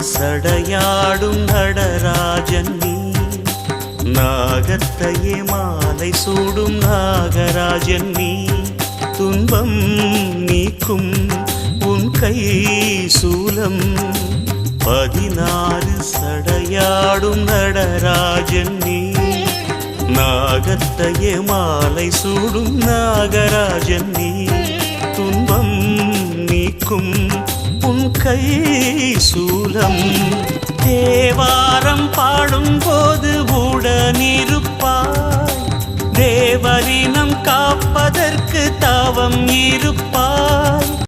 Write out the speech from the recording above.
சடையாடும் நடராஜன் நீ, நாகத்தையே மாலை சூடும் நாகராஜன் நீ, துன்பம் நீக்கும் உன் கை சூலம், 16 சடையாடும் நடராஜன் நீ, நாகத்தையே மாலை சூடும் நாகராஜன் நீ, துன்பம் நீக்கும் உன் கை சூலம். தேவாரம் பாடும் போது உடனிருப்பாய், தேவரினம் காப்பதற்கு தவம் இருப்பாய்.